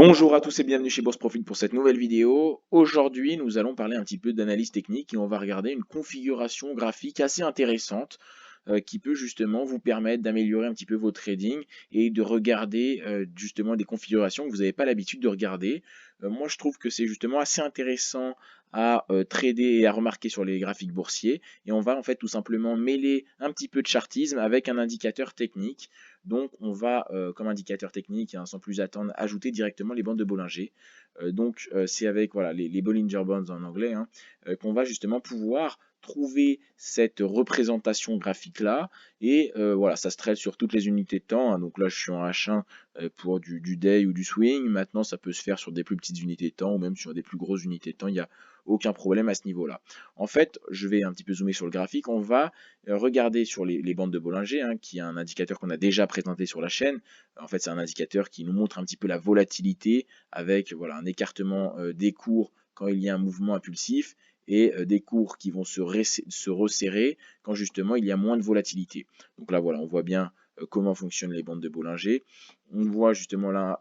Bonjour à tous et bienvenue chez Bourse Profit pour cette nouvelle vidéo. Aujourd'hui, nous allons parler un petit peu d'analyse technique et on va regarder une configuration graphique assez intéressante qui peut justement vous permettre d'améliorer un petit peu votre trading et de regarder justement des configurations que vous n'avez pas l'habitude de regarder. Moi, je trouve que c'est justement assez intéressant à trader et à remarquer sur les graphiques boursiers et on va en fait tout simplement mêler un petit peu de chartisme avec un indicateur technique. Donc on va, comme indicateur technique, hein, sans plus attendre, ajouter directement les bandes de Bollinger. C'est avec voilà, les Bollinger Bands en anglais, hein, qu'on va justement pouvoir trouver cette représentation graphique-là. Et voilà, ça se traite sur toutes les unités de temps, hein. Donc là, je suis en H1 pour du day ou du swing. Maintenant, ça peut se faire sur des plus petites unités de temps ou même sur des plus grosses unités de temps. Il n'y a aucun problème à ce niveau-là. En fait, je vais un petit peu zoomer sur le graphique. On va regarder sur les bandes de Bollinger, hein, qui est un indicateur qu'on a déjà présenté sur la chaîne. En fait, c'est un indicateur qui nous montre un petit peu la volatilité avec voilà, un écartement des cours quand il y a un mouvement impulsif et des cours qui vont se resserrer quand justement il y a moins de volatilité. Donc là, voilà, on voit bien comment fonctionnent les bandes de Bollinger. On voit justement là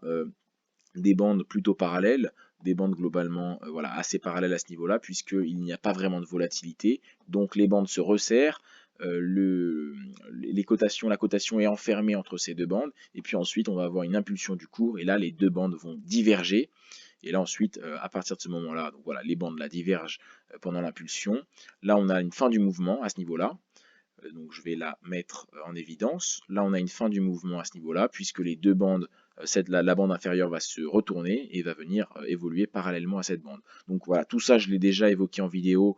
des bandes plutôt parallèles, des bandes globalement voilà, assez parallèles à ce niveau-là, puisqu'il n'y a pas vraiment de volatilité. Donc les bandes se resserrent, la cotation est enfermée entre ces deux bandes, et puis ensuite on va avoir une impulsion du cours, et là les deux bandes vont diverger. Et là ensuite, à partir de ce moment-là, donc voilà, les bandes là divergent pendant l'impulsion. Là on a une fin du mouvement à ce niveau-là. Donc je vais la mettre en évidence. Là, on a une fin du mouvement à ce niveau-là, puisque les deux bandes, la bande inférieure va se retourner et va venir évoluer parallèlement à cette bande. Donc voilà, tout ça, je l'ai déjà évoqué en vidéo,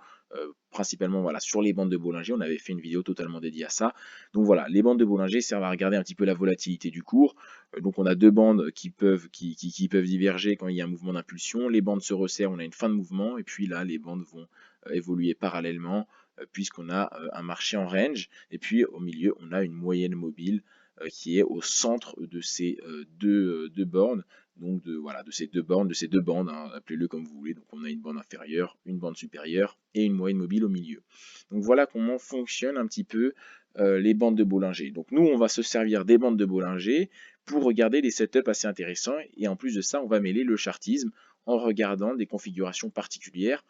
principalement voilà, sur les bandes de Bollinger. On avait fait une vidéo totalement dédiée à ça. Donc voilà, les bandes de Bollinger servent à regarder un petit peu la volatilité du cours. Donc on a deux bandes qui peuvent diverger quand il y a un mouvement d'impulsion. Les bandes se resserrent, on a une fin de mouvement, et puis là, les bandes vont évoluer parallèlement puisqu'on a un marché en range, et puis au milieu, on a une moyenne mobile qui est au centre de ces deux bornes, donc voilà, de ces deux bornes, de ces deux bandes, hein, appelez-le comme vous voulez. Donc on a une bande inférieure, une bande supérieure et une moyenne mobile au milieu. Donc voilà comment fonctionnent un petit peu les bandes de Bollinger. Donc nous, on va se servir des bandes de Bollinger pour regarder des setups assez intéressants, et en plus de ça, on va mêler le chartisme en regardant des configurations particulières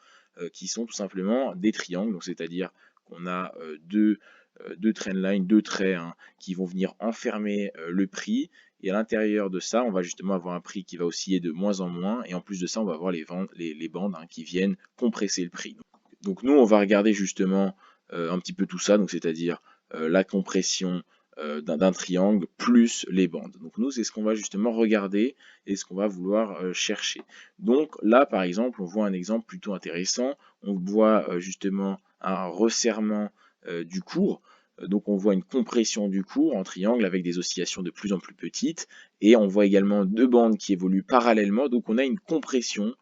qui sont tout simplement des triangles, c'est-à-dire qu'on a deux trendlines, deux traits, hein, qui vont venir enfermer le prix, et à l'intérieur de ça, on va justement avoir un prix qui va osciller de moins en moins, et en plus de ça, on va avoir les bandes, hein, qui viennent compresser le prix. Donc nous, on va regarder justement un petit peu tout ça, donc c'est-à-dire la compression d'un triangle plus les bandes. Donc nous, c'est ce qu'on va justement regarder et ce qu'on va vouloir chercher. Donc là, par exemple, on voit un exemple plutôt intéressant. On voit justement un resserrement du cours. Donc on voit une compression du cours en triangle avec des oscillations de plus en plus petites. Et on voit également deux bandes qui évoluent parallèlement. Donc on a une compression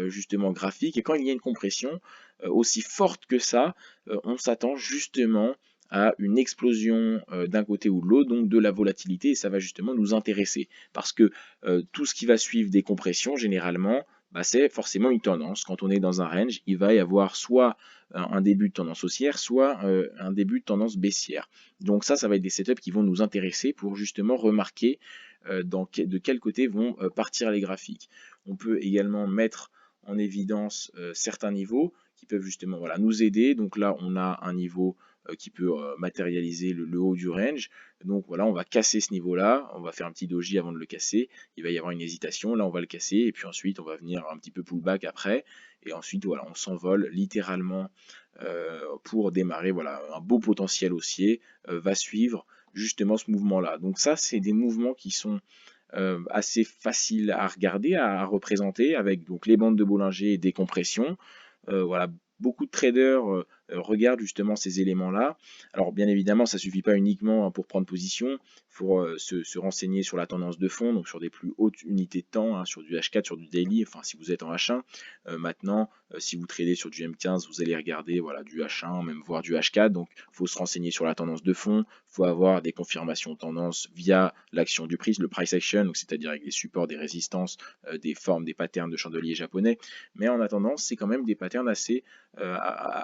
justement graphique. Et quand il y a une compression aussi forte que ça, on s'attend justement à une explosion d'un côté ou de l'autre, donc de la volatilité, et ça va justement nous intéresser. Parce que tout ce qui va suivre des compressions, généralement, bah, c'est forcément une tendance. Quand on est dans un range, il va y avoir soit un début de tendance haussière, soit un début de tendance baissière. Donc ça va être des setups qui vont nous intéresser pour justement remarquer de quel côté vont partir les graphiques. On peut également mettre en évidence certains niveaux qui peuvent justement voilà, nous aider. Donc là, on a un niveau qui peut matérialiser le haut du range. Donc voilà, on va casser ce niveau-là, on va faire un petit doji avant de le casser, il va y avoir une hésitation, là on va le casser, et puis ensuite on va venir un petit peu pullback après, et ensuite voilà, on s'envole littéralement pour démarrer, voilà, un beau potentiel haussier va suivre justement ce mouvement-là. Donc ça, c'est des mouvements qui sont assez faciles à regarder, à représenter, avec donc les bandes de Bollinger et des compressions. Voilà, beaucoup de traders regardent justement ces éléments-là. Alors bien évidemment, ça ne suffit pas uniquement hein, pour prendre position, il faut se renseigner sur la tendance de fond, donc sur des plus hautes unités de temps, hein, sur du H4, sur du daily, enfin si vous êtes en H1. Maintenant, si vous tradez sur du M15, vous allez regarder voilà, du H1, même voir du H4, donc il faut se renseigner sur la tendance de fond, il faut avoir des confirmations de tendance via l'action du prix, le price action, c'est-à-dire avec des supports, des résistances, des formes, des patterns de chandelier japonais. Mais en attendant, c'est quand même des patterns assez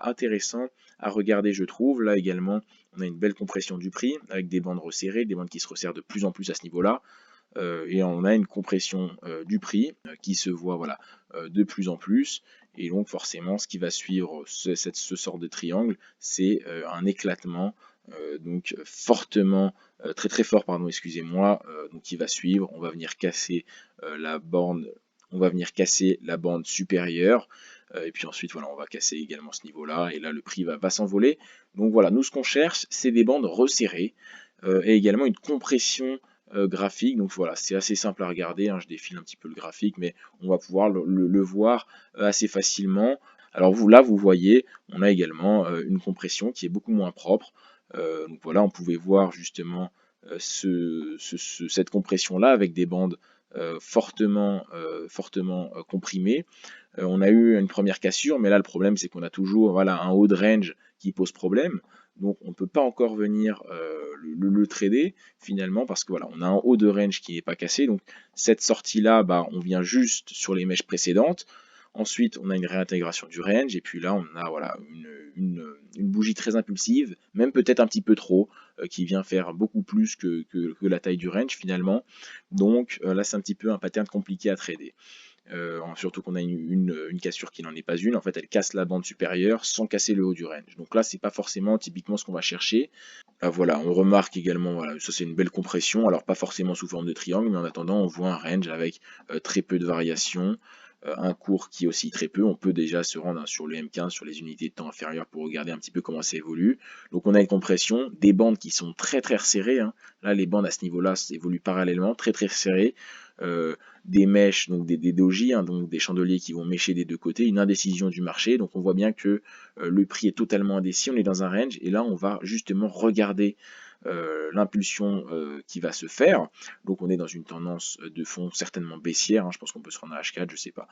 intéressants à regarder, je trouve. Là également, on a une belle compression du prix avec des bandes resserrées, des bandes qui se resserrent de plus en plus à ce niveau-là. et on a une compression du prix qui se voit voilà, de plus en plus. Et donc forcément, ce qui va suivre ce sort de triangle, c'est un éclatement donc fortement, très très fort, pardon, excusez-moi, donc qui va suivre. On va venir casser la bande, on va venir casser la bande supérieure. Et puis ensuite, voilà, on va casser également ce niveau-là, et là le prix va s'envoler. Donc voilà, nous ce qu'on cherche, c'est des bandes resserrées et également une compression graphique. Donc voilà, c'est assez simple à regarder, hein, je défile un petit peu le graphique, mais on va pouvoir le voir assez facilement. Alors vous, là, vous voyez, on a également une compression qui est beaucoup moins propre. Donc voilà, on pouvait voir justement cette compression-là avec des bandes fortement comprimées. On a eu une première cassure, mais là le problème c'est qu'on a toujours voilà, un haut de range qui pose problème. Donc on ne peut pas encore venir le trader finalement parce que voilà, on a un haut de range qui n'est pas cassé. Donc cette sortie-là, bah, on vient juste sur les mèches précédentes. Ensuite, on a une réintégration du range, et puis là, on a voilà, une bougie très impulsive, même peut-être un petit peu trop, qui vient faire beaucoup plus que la taille du range finalement. Donc là, c'est un petit peu un pattern compliqué à trader. Surtout qu'on a une cassure qui n'en est pas une. En fait, elle casse la bande supérieure sans casser le haut du range. Donc là, c'est pas forcément typiquement ce qu'on va chercher. Voilà, on remarque également, voilà, ça c'est une belle compression, alors pas forcément sous forme de triangle, mais en attendant, on voit un range avec très peu de variations, un cours qui aussi très peu. On peut déjà se rendre hein, sur le M15, sur les unités de temps inférieures pour regarder un petit peu comment ça évolue. Donc on a une compression, des bandes qui sont très très resserrées, hein. Là, les bandes à ce niveau-là évoluent parallèlement, très très serrées. Des mèches, donc des dojis, hein, donc des chandeliers qui vont mêcher des deux côtés, une indécision du marché. Donc on voit bien que le prix est totalement indécis, on est dans un range, et là on va justement regarder l'impulsion qui va se faire. Donc on est dans une tendance de fond certainement baissière, hein, je pense qu'on peut se rendre à H4, je sais pas.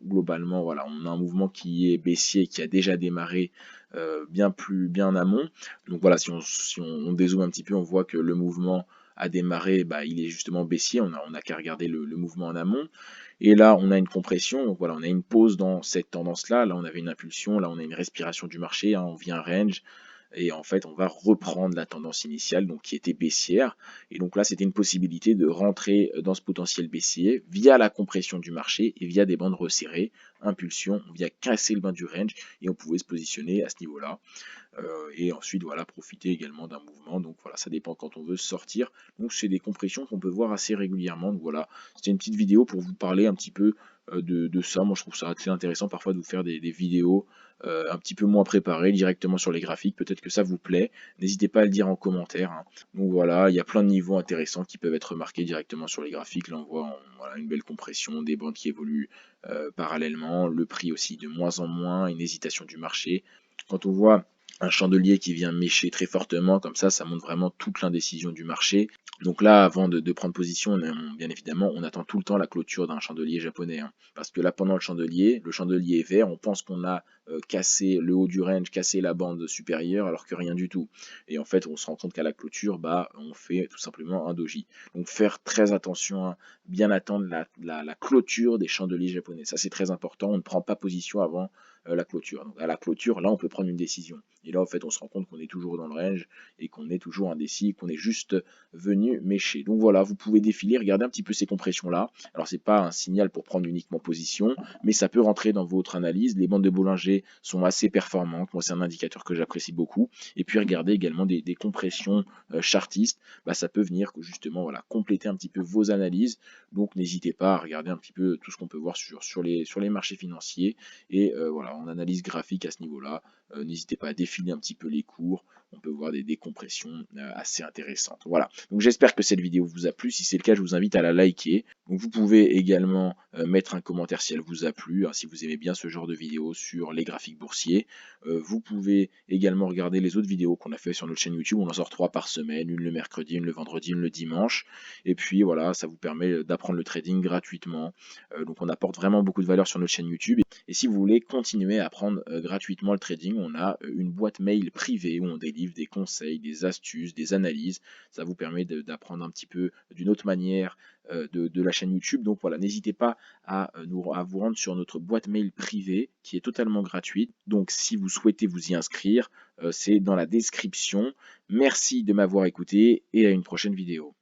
Globalement, voilà, on a un mouvement qui est baissier, qui a déjà démarré bien en amont. Donc voilà, si on dézoome un petit peu, on voit que le mouvement a démarré, bah, il est justement baissier, on a qu'à regarder le mouvement en amont. Et là, on a une compression, donc voilà, on a une pause dans cette tendance-là. Là, on avait une impulsion, là, on a une respiration du marché, hein, on vient un range, et en fait, on va reprendre la tendance initiale, donc qui était baissière. Et donc là, c'était une possibilité de rentrer dans ce potentiel baissier via la compression du marché et via des bandes resserrées, impulsion, on vient casser le bas du range, et on pouvait se positionner à ce niveau-là. Et ensuite voilà, profiter également d'un mouvement. Donc voilà, ça dépend quand on veut sortir. Donc c'est des compressions qu'on peut voir assez régulièrement. Donc voilà, c'était une petite vidéo pour vous parler un petit peu de ça. Moi je trouve ça très intéressant parfois de vous faire des vidéos un petit peu moins préparées directement sur les graphiques. Peut-être que ça vous plaît. N'hésitez pas à le dire en commentaire, hein. Donc voilà, il y a plein de niveaux intéressants qui peuvent être remarqués directement sur les graphiques. Là on voit voilà, une belle compression, des bandes qui évoluent parallèlement, le prix aussi de moins en moins, une hésitation du marché. Quand on voit un chandelier qui vient mécher très fortement, comme ça montre vraiment toute l'indécision du marché. Donc là, avant de prendre position, bien évidemment, on attend tout le temps la clôture d'un chandelier japonais, hein. Parce que là, pendant le chandelier est vert, on pense qu'on a cassé le haut du range, cassé la bande supérieure, alors que rien du tout. Et en fait, on se rend compte qu'à la clôture, bah, on fait tout simplement un doji. Donc faire très attention, hein, bien attendre la clôture des chandeliers japonais. Ça, c'est très important. On ne prend pas position avant la clôture. Donc à la clôture, là, on peut prendre une décision. Et là, en fait, on se rend compte qu'on est toujours dans le range et qu'on est toujours indécis, qu'on est juste venu mécher. Donc voilà, vous pouvez défiler, regarder un petit peu ces compressions-là. Alors, c'est pas un signal pour prendre uniquement position, mais ça peut rentrer dans votre analyse. Les bandes de Bollinger sont assez performantes. Moi, c'est un indicateur que j'apprécie beaucoup. Et puis, regardez également des compressions chartistes. Bah, ça peut venir justement voilà, compléter un petit peu vos analyses. Donc, n'hésitez pas à regarder un petit peu tout ce qu'on peut voir sur les marchés financiers. Et voilà, en analyse graphique à ce niveau-là, n'hésitez pas à défiler un petit peu les cours. On peut voir des décompressions assez intéressantes. Voilà, donc j'espère que cette vidéo vous a plu. Si c'est le cas, je vous invite à la liker. Donc vous pouvez également mettre un commentaire si elle vous a plu, hein, si vous aimez bien ce genre de vidéos sur les graphiques boursiers. Vous pouvez également regarder les autres vidéos qu'on a fait sur notre chaîne YouTube. On en sort 3 par semaine, une le mercredi, une le vendredi, une le dimanche. Et puis voilà, ça vous permet d'apprendre le trading gratuitement. Donc on apporte vraiment beaucoup de valeur sur notre chaîne YouTube. Et si vous voulez continuer à apprendre gratuitement le trading, on a une boîte mail privée où on délivre des conseils, des astuces, des analyses. Ça vous permet d'apprendre un petit peu d'une autre manière de la chaîne YouTube. Donc voilà, n'hésitez pas à vous rendre sur notre boîte mail privée qui est totalement gratuite. Donc si vous souhaitez vous y inscrire, c'est dans la description. Merci de m'avoir écouté et à une prochaine vidéo.